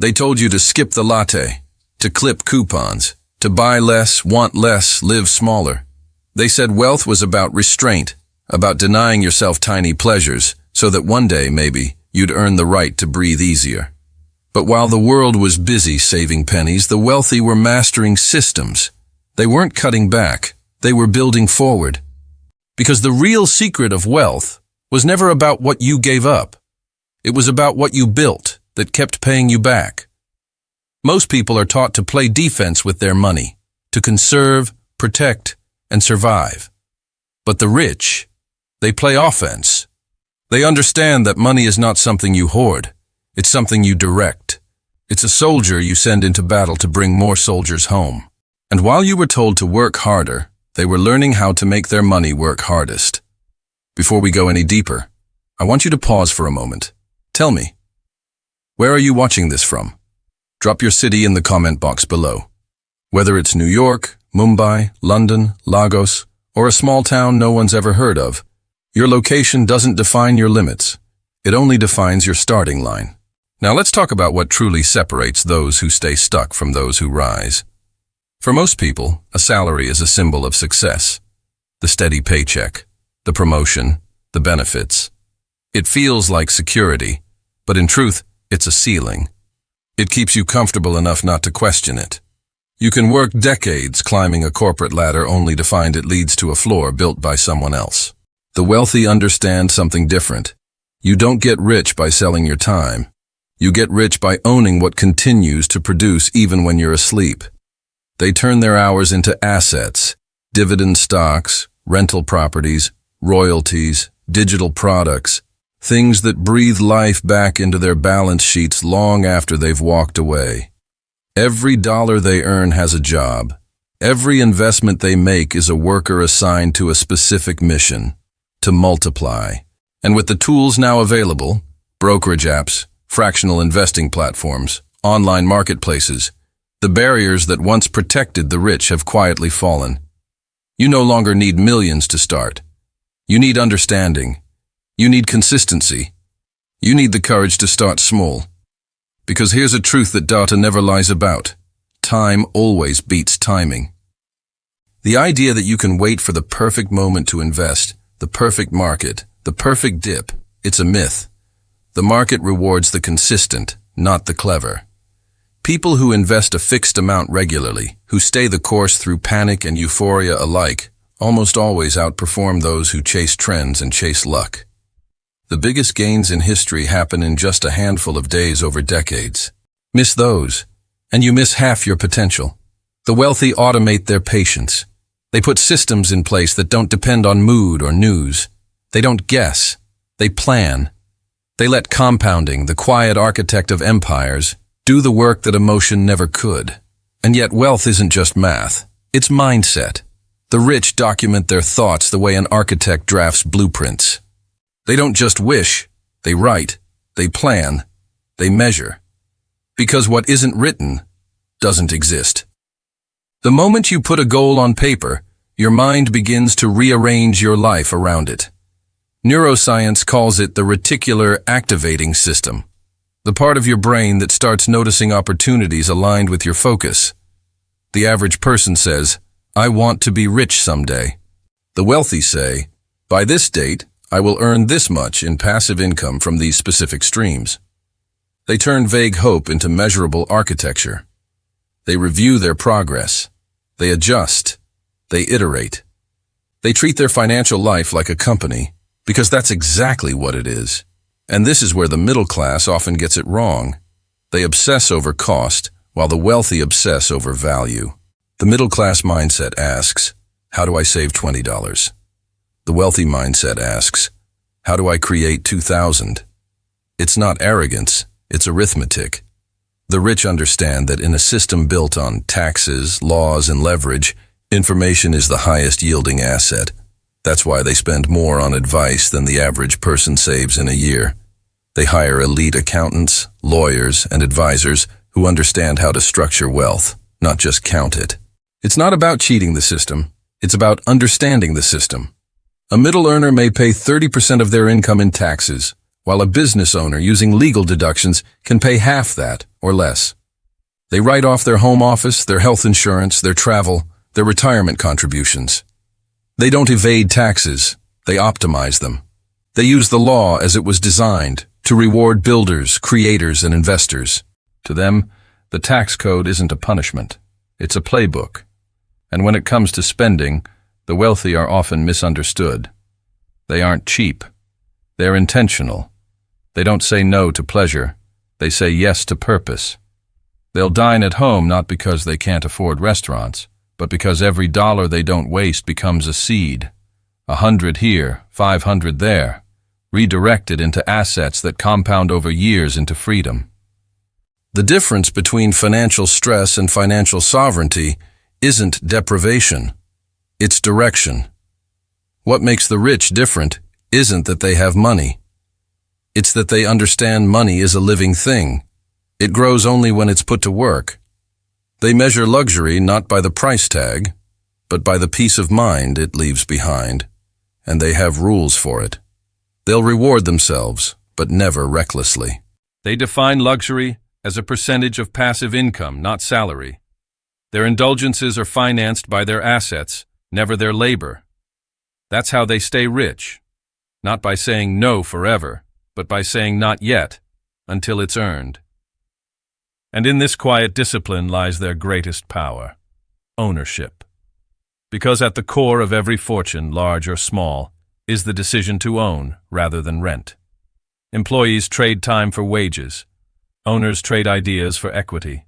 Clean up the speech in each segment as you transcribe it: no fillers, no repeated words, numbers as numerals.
They told you to skip the latte, to clip coupons, to buy less, want less, live smaller. They said wealth was about restraint, about denying yourself tiny pleasures, so that one day, maybe, you'd earn the right to breathe easier. But while the world was busy saving pennies, the wealthy were mastering systems. They weren't cutting back, they were building forward. Because the real secret of wealth was never about what you gave up. It was about what you built that kept paying you back. Most people are taught to play defense with their money, to conserve, protect, and survive. But the rich, they play offense. They understand that money is not something you hoard. It's something you direct. It's a soldier you send into battle to bring more soldiers home. And while you were told to work harder, they were learning how to make their money work hardest. Before we go any deeper, I want you to pause for a moment. Tell me, where are you watching this from? Drop your city in the comment box below. Whether it's New York, Mumbai, London, Lagos, or a small town no one's ever heard of, your location doesn't define your limits. It only defines your starting line. Now let's talk about what truly separates those who stay stuck from those who rise. For most people, a salary is a symbol of success. The steady paycheck, the promotion, the benefits. It feels like security, but in truth, it's a ceiling. It keeps you comfortable enough not to question it. You can work decades climbing a corporate ladder only to find it leads to a floor built by someone else. The wealthy understand something different. You don't get rich by selling your time. You get rich by owning what continues to produce even when you're asleep. They turn their hours into assets, dividend stocks, rental properties, royalties, digital products, things that breathe life back into their balance sheets long after they've walked away. Every dollar they earn has a job. Every investment they make is a worker assigned to a specific mission, to multiply. And with the tools now available, brokerage apps, fractional investing platforms, online marketplaces, the barriers that once protected the rich have quietly fallen. You no longer need millions to start. You need understanding. You need consistency. You need the courage to start small. Because here's a truth that data never lies about. Time always beats timing. The idea that you can wait for the perfect moment to invest, the perfect market, the perfect dip, it's a myth. The market rewards the consistent, not the clever. People who invest a fixed amount regularly, who stay the course through panic and euphoria alike, almost always outperform those who chase trends and chase luck. The biggest gains in history happen in just a handful of days over decades. Miss those, and you miss half your potential. The wealthy automate their patience. They put systems in place that don't depend on mood or news. They don't guess. They plan. They let compounding, the quiet architect of empires, do the work that emotion never could. And yet wealth isn't just math. It's mindset. The rich document their thoughts the way an architect drafts blueprints. They don't just wish, they write, they plan, they measure. Because what isn't written doesn't exist. The moment you put a goal on paper, your mind begins to rearrange your life around it. Neuroscience calls it the reticular activating system, the part of your brain that starts noticing opportunities aligned with your focus. The average person says, "I want to be rich someday." The wealthy say, "By this date, I will earn this much in passive income from these specific streams." They turn vague hope into measurable architecture. They review their progress. They adjust. They iterate. They treat their financial life like a company, because that's exactly what it is. And this is where the middle class often gets it wrong. They obsess over cost, while the wealthy obsess over value. The middle class mindset asks, how do I save $20? The wealthy mindset asks, how do I create 2,000? It's not arrogance, it's arithmetic. The rich understand that in a system built on taxes, laws, and leverage, information is the highest yielding asset. That's why they spend more on advice than the average person saves in a year. They hire elite accountants, lawyers, and advisors who understand how to structure wealth, not just count it. It's not about cheating the system. It's about understanding the system. A middle earner may pay 30% of their income in taxes, while a business owner using legal deductions can pay half that or less. They write off their home office, their health insurance, their travel, their retirement contributions. They don't evade taxes, they optimize them. They use the law as it was designed to reward builders, creators, and investors. To them, the tax code isn't a punishment, it's a playbook. And when it comes to spending, the wealthy are often misunderstood. They aren't cheap. They're intentional. They don't say no to pleasure. They say yes to purpose. They'll dine at home not because they can't afford restaurants, but because every dollar they don't waste becomes a seed. 100 here, 500 there, redirected into assets that compound over years into freedom. The difference between financial stress and financial sovereignty isn't deprivation, it's direction. What makes the rich different isn't that they have money. It's that they understand money is a living thing. It grows only when it's put to work. They measure luxury not by the price tag, but by the peace of mind it leaves behind, and they have rules for it. They'll reward themselves, but never recklessly. They define luxury as a percentage of passive income, not salary. Their indulgences are financed by their assets, never their labor. That's how they stay rich, not by saying no forever, but by saying not yet, until it's earned. And in this quiet discipline lies their greatest power, ownership. Because at the core of every fortune, large or small, is the decision to own rather than rent. Employees trade time for wages. Owners trade ideas for equity.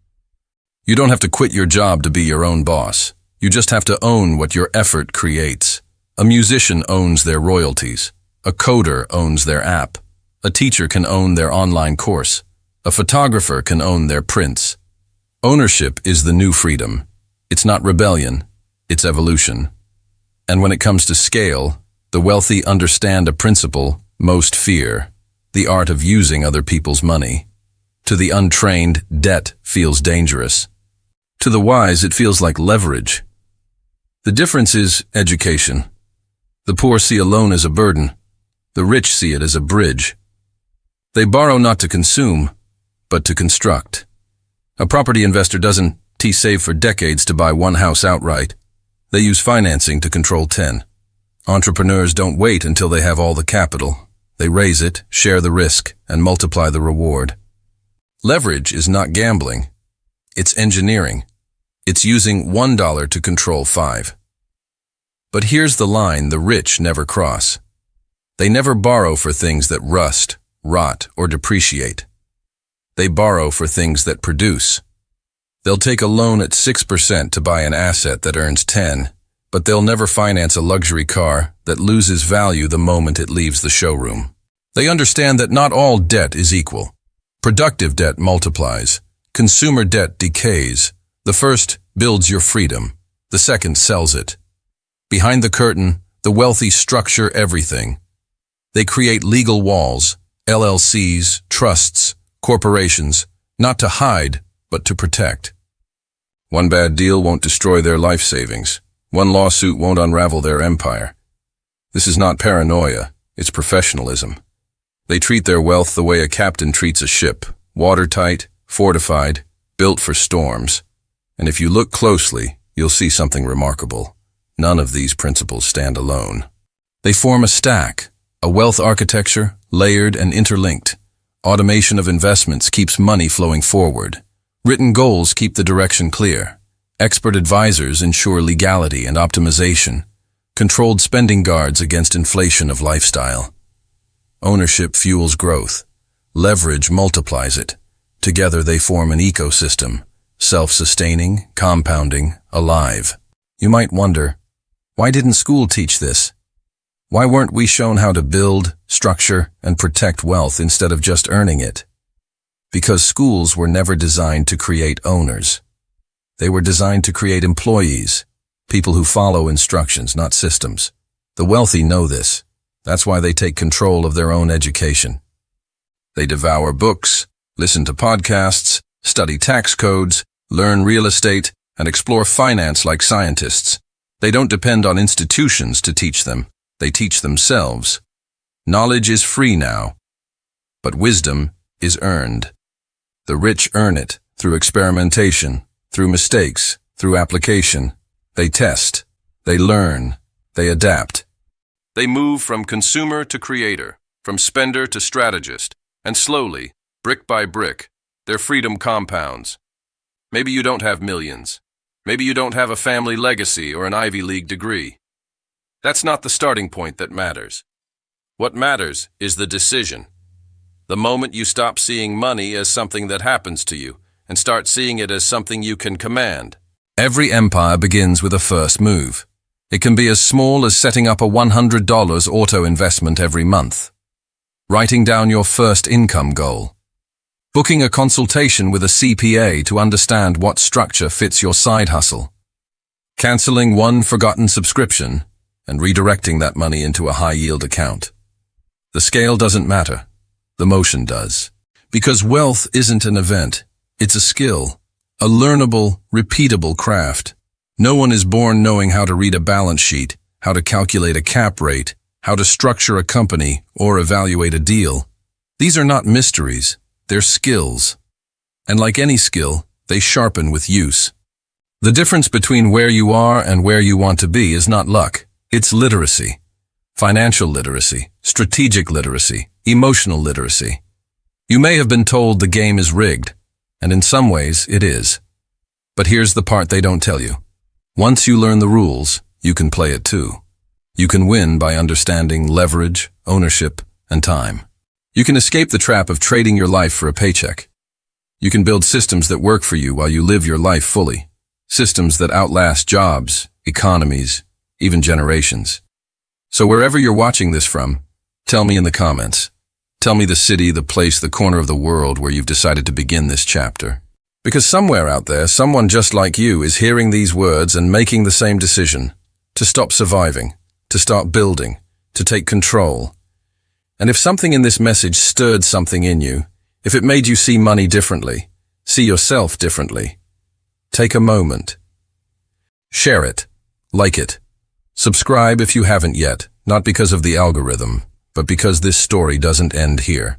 You don't have to quit your job to be your own boss. You just have to own what your effort creates. A musician owns their royalties. A coder owns their app. A teacher can own their online course. A photographer can own their prints. Ownership is the new freedom. It's not rebellion, it's evolution. And when it comes to scale, the wealthy understand a principle most fear, the art of using other people's money. To the untrained, debt feels dangerous. To the wise, it feels like leverage. The difference is education. The poor see a loan as a burden. The rich see it as a bridge. They borrow not to consume, but to construct. A property investor doesn't save for decades to buy one house outright. They use financing to control 10. Entrepreneurs don't wait until they have all the capital. They raise it, share the risk, and multiply the reward. Leverage is not gambling. It's engineering. It's using $1 to control 5. But here's the line the rich never cross. They never borrow for things that rust, rot, or depreciate. They borrow for things that produce. They'll take a loan at 6% to buy an asset that earns 10, but they'll never finance a luxury car that loses value the moment it leaves the showroom. They understand that not all debt is equal. Productive debt multiplies. Consumer debt decays. The first builds your freedom. The second sells it. Behind the curtain, the wealthy structure everything. They create legal walls, LLCs, trusts, corporations, not to hide, but to protect. One bad deal won't destroy their life savings. One lawsuit won't unravel their empire. This is not paranoia, it's professionalism. They treat their wealth the way a captain treats a ship, watertight, fortified, built for storms. And if you look closely, you'll see something remarkable. None of these principles stand alone. They form a stack, a wealth architecture, layered and interlinked. Automation of investments keeps money flowing forward. Written goals keep the direction clear. Expert advisors ensure legality and optimization. Controlled spending guards against inflation of lifestyle. Ownership fuels growth. Leverage multiplies it. Together they form an ecosystem, self-sustaining, compounding, alive. You might wonder, why didn't school teach this? Why weren't we shown how to build, structure, and protect wealth instead of just earning it? Because schools were never designed to create owners. They were designed to create employees, people who follow instructions, not systems. The wealthy know this. That's why they take control of their own education. They devour books, listen to podcasts, study tax codes, learn real estate, and explore finance like scientists. They don't depend on institutions to teach them. They teach themselves. Knowledge is free now. but wisdom is earned. The rich earn it through experimentation, through mistakes, through application. They test, they learn, they adapt. They move from consumer to creator, from spender to strategist, and slowly, brick by brick, their freedom compounds. Maybe you don't have millions. Maybe you don't have a family legacy or an Ivy League degree. That's not the starting point that matters. What matters is the decision. The moment you stop seeing money as something that happens to you and start seeing it as something you can command. Every empire begins with a first move. It can be as small as setting up a $100 auto investment every month, writing down your first income goal, booking a consultation with a CPA to understand what structure fits your side hustle, canceling one forgotten subscription and redirecting that money into a high-yield account. The scale doesn't matter. The motion does. Because wealth isn't an event. It's a skill, a learnable, repeatable craft. No one is born knowing how to read a balance sheet, how to calculate a cap rate, how to structure a company or evaluate a deal. These are not mysteries. They're skills. And like any skill, they sharpen with use. The difference between where you are and where you want to be is not luck. It's literacy. Financial literacy, strategic literacy, emotional literacy. You may have been told the game is rigged, and in some ways it is. But here's the part they don't tell you. Once you learn the rules, you can play it too. You can win by understanding leverage, ownership, and time. You can escape the trap of trading your life for a paycheck. You can build systems that work for you while you live your life fully. Systems that outlast jobs, economies, even generations. So wherever you're watching this from, tell me in the comments. Tell me the city, the place, the corner of the world where you've decided to begin this chapter. Because somewhere out there, someone just like you is hearing these words and making the same decision. To stop surviving, to start building, to take control. And if something in this message stirred something in you, if it made you see money differently, see yourself differently, take a moment. Share it. Like it. Subscribe if you haven't yet, not because of the algorithm, but because this story doesn't end here.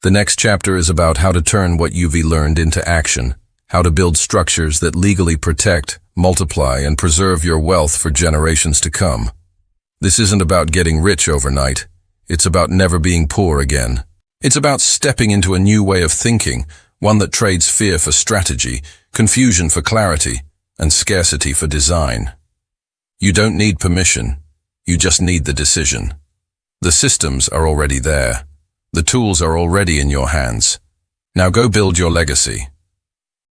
The next chapter is about how to turn what you've learned into action, how to build structures that legally protect, multiply, and preserve your wealth for generations to come. This isn't about getting rich overnight. It's about never being poor again. It's about stepping into a new way of thinking, one that trades fear for strategy, confusion for clarity, and scarcity for design. You don't need permission. You just need the decision. The systems are already there. The tools are already in your hands. Now go build your legacy.